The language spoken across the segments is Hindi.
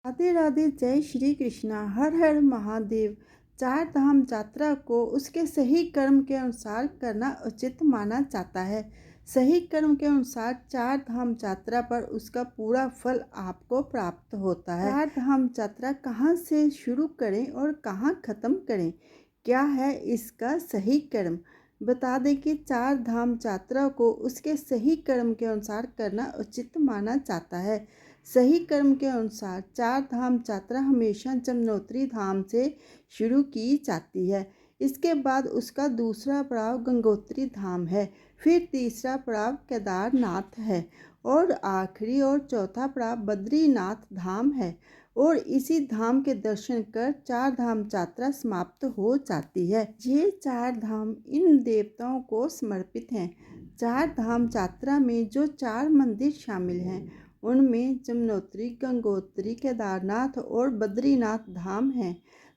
राधे राधे, जय श्री कृष्णा, हर हर महादेव। चार धाम यात्रा को उसके सही कर्म के अनुसार करना उचित माना जाता है। सही कर्म के अनुसार चार धाम यात्रा पर उसका पूरा फल आपको प्राप्त होता है। चार धाम यात्रा कहाँ से शुरू करें और कहाँ खत्म करें, क्या है इसका सही कर्म? बता दें कि चार धाम यात्रा को उसके सही कर्म के अनुसार करना उचित माना जाता है। सही कर्म के अनुसार चार धाम यात्रा हमेशा यमुनोत्री धाम से शुरू की जाती है। इसके बाद उसका दूसरा पड़ाव गंगोत्री धाम है, फिर तीसरा पड़ाव केदारनाथ है और आखिरी और चौथा पड़ाव बद्रीनाथ धाम है। और इसी धाम के दर्शन कर चार धाम यात्रा समाप्त हो जाती है। ये चार धाम इन देवताओं को समर्पित हैं। चार धाम यात्रा में जो चार मंदिर शामिल हैं उनमें यमुनोत्री, गंगोत्री, केदारनाथ और बद्रीनाथ धाम हैं।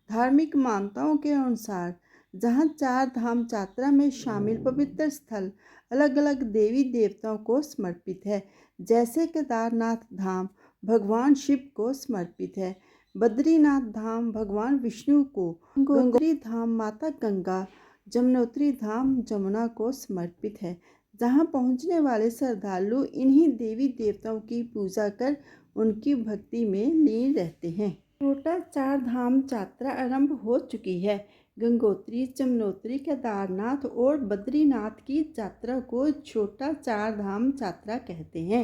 धार्मिक मान्यताओं के अनुसार जहाँ चार धाम यात्रा में शामिल पवित्र स्थल अलग अलग देवी देवताओं को समर्पित है। जैसे केदारनाथ धाम भगवान शिव को समर्पित है, बद्रीनाथ धाम भगवान विष्णु को, गंगोत्री धाम माता गंगा, यमुनोत्री धाम जमुना को समर्पित है। जहाँ पहुँचने वाले श्रद्धालु इन्हीं देवी देवताओं की पूजा कर उनकी भक्ति में लीन रहते हैं। छोटा चार धाम यात्रा आरंभ हो चुकी है। गंगोत्री, यमुनोत्री, केदारनाथ और बद्रीनाथ की यात्रा को छोटा चार धाम यात्रा कहते हैं।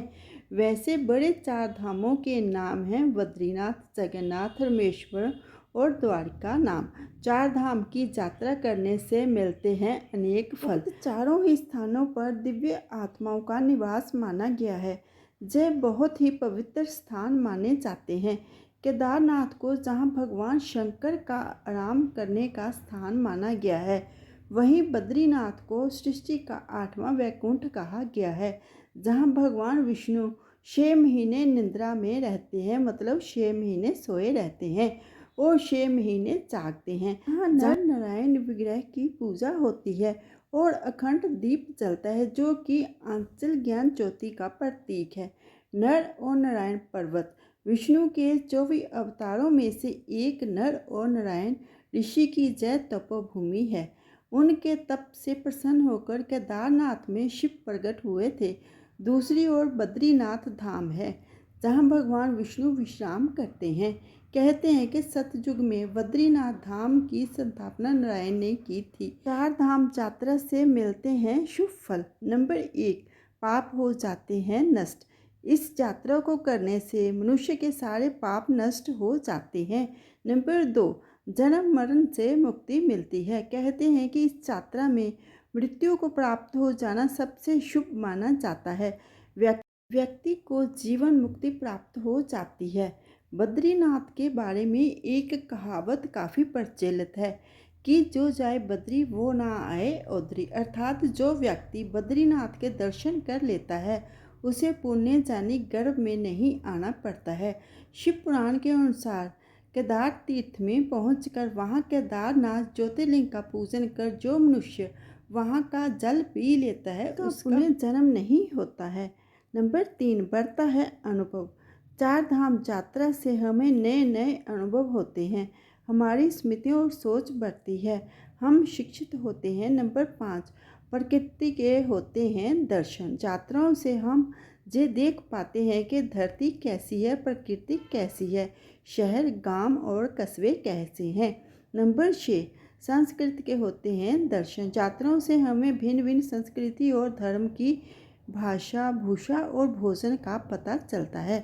वैसे बड़े चार धामों के नाम हैं बद्रीनाथ, जगन्नाथ, रामेश्वरम और द्वारिका नाम। चार धाम की यात्रा करने से मिलते हैं अनेक फल। चारों ही स्थानों पर दिव्य आत्माओं का निवास माना गया है। ये बहुत ही पवित्र स्थान माने जाते हैं। केदारनाथ को जहाँ भगवान शंकर का आराम करने का स्थान माना गया है, वहीं बद्रीनाथ को सृष्टि का 8वां वैकुंठ कहा गया है, जहाँ भगवान विष्णु 6 महीने निद्रा में रहते हैं, मतलब 6 महीने सोए रहते हैं और 6 महीने जागते हैं। यहाँ नर नारायण विग्रह की पूजा होती है और अखंड दीप जलता है, जो कि आंचल ज्ञान ज्योति का प्रतीक है। नर और नारायण पर्वत विष्णु के 24 अवतारों में से एक नर और नारायण ऋषि की जय तपोभूमि है। उनके तप से प्रसन्न होकर केदारनाथ में शिव प्रकट हुए थे। दूसरी ओर बद्रीनाथ धाम है, जहाँ भगवान विष्णु विश्राम करते हैं। कहते हैं कि सतयुग में बद्रीनाथ धाम की स्थापना नारायण ने की थी। चार धाम यात्रा से मिलते हैं शुभ फल। नंबर 1, पाप हो जाते हैं नष्ट। इस यात्रा को करने से मनुष्य के सारे पाप नष्ट हो जाते हैं। नंबर 2, जन्म मरण से मुक्ति मिलती है। कहते हैं कि इस यात्रा में मृत्यु को प्राप्त हो जाना सबसे शुभ माना जाता है। व्यक्ति को जीवन मुक्ति प्राप्त हो जाती है। बद्रीनाथ के बारे में एक कहावत काफ़ी प्रचलित है कि जो जाए बद्री वो ना आए औदरी, अर्थात जो व्यक्ति बद्रीनाथ के दर्शन कर लेता है उसे पुण्य जानी गर्भ में नहीं आना पड़ता है। शिव पुराण के अनुसार केदार तीर्थ में पहुंचकर वहां केदारनाथ ज्योतिर्लिंग का पूजन कर जो मनुष्य वहां का जल पी लेता है उसका पुनर्जन्म नहीं होता है। नंबर 3, बढ़ता है अनुभव। चार धाम यात्रा से हमें नए नए अनुभव होते हैं, हमारी स्मृतियों और सोच बढ़ती है, हम शिक्षित होते हैं। नंबर 5, प्रकृति के होते हैं दर्शन। यात्राओं से हम ये देख पाते हैं कि धरती कैसी है, प्रकृति कैसी है, शहर, गांव और कस्बे कैसे हैं। नंबर 6, संस्कृति के होते हैं दर्शन। यात्राओं से हमें भिन्न भिन्न संस्कृति और धर्म की भाषा, भूषा और भोजन का पता चलता है।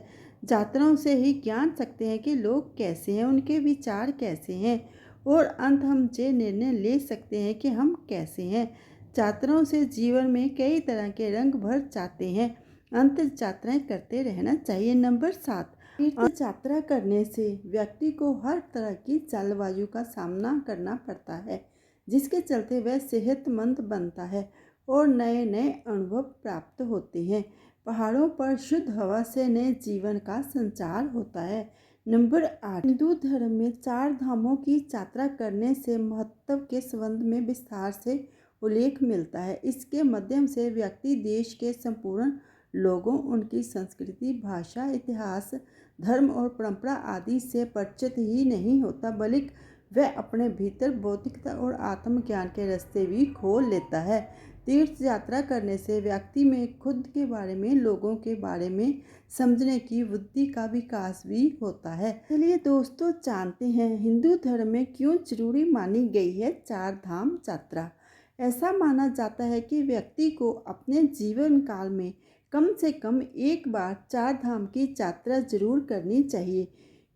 यात्राओं से ही जान सकते हैं कि लोग कैसे हैं, उनके विचार कैसे हैं और अंत हम ये निर्णय ले सकते हैं कि हम कैसे हैं। यात्राओं से जीवन में कई तरह के रंग भर जाते हैं। अंत यात्राएं करते रहना चाहिए। नंबर 7, तीर्थ यात्रा करने से व्यक्ति को हर तरह की जलवायु का सामना करना पड़ता है, जिसके चलते वह सेहतमंद बनता है और नए नए अनुभव प्राप्त होते हैं। पहाड़ों पर शुद्ध हवा से नए जीवन का संचार होता है। नंबर 8, हिंदू धर्म में चार धामों की यात्रा करने से महत्व के संबंध में विस्तार से उल्लेख मिलता है। इसके माध्यम से व्यक्ति देश के संपूर्ण लोगों, उनकी संस्कृति, भाषा, इतिहास, धर्म और परंपरा आदि से परिचित ही नहीं होता, बल्कि वह अपने भीतर बौद्धिकता और आत्मज्ञान के रास्ते भी खोल लेता है। तीर्थ यात्रा करने से व्यक्ति में खुद के बारे में, लोगों के बारे में समझने की बुद्धि का विकास भी होता है। चलिए दोस्तों, जानते हैं हिंदू धर्म में क्यों जरूरी मानी गई है चार धाम यात्रा। ऐसा माना जाता है कि व्यक्ति को अपने जीवन काल में कम से कम एक बार चार धाम की यात्रा जरूर करनी चाहिए,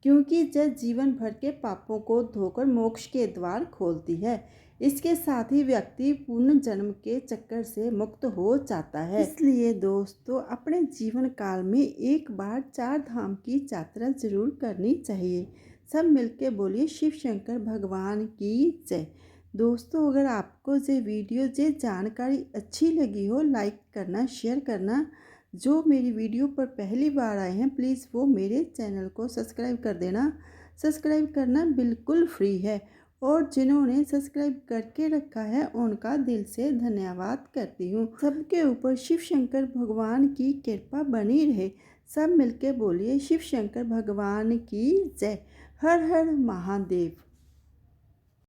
क्योंकि यह जीवन भर के पापों को धोकर मोक्ष के द्वार खोलती है। इसके साथ ही व्यक्ति पुनर्जन्म के चक्कर से मुक्त हो जाता है। इसलिए दोस्तों, अपने जीवन काल में एक बार चार धाम की यात्रा जरूर करनी चाहिए। सब मिलके बोलिए शिव शंकर भगवान की जय। दोस्तों, अगर आपको ये वीडियो, ये जानकारी अच्छी लगी हो, लाइक करना, शेयर करना। जो मेरी वीडियो पर पहली बार आए हैं, प्लीज़ वो मेरे चैनल को सब्सक्राइब कर देना। सब्सक्राइब करना बिल्कुल फ्री है, और जिन्होंने सब्सक्राइब करके रखा है उनका दिल से धन्यवाद करती हूँ। सबके ऊपर शिव शंकर भगवान की कृपा बनी रहे। सब मिलके बोलिए शिव शंकर भगवान की जय। हर हर महादेव।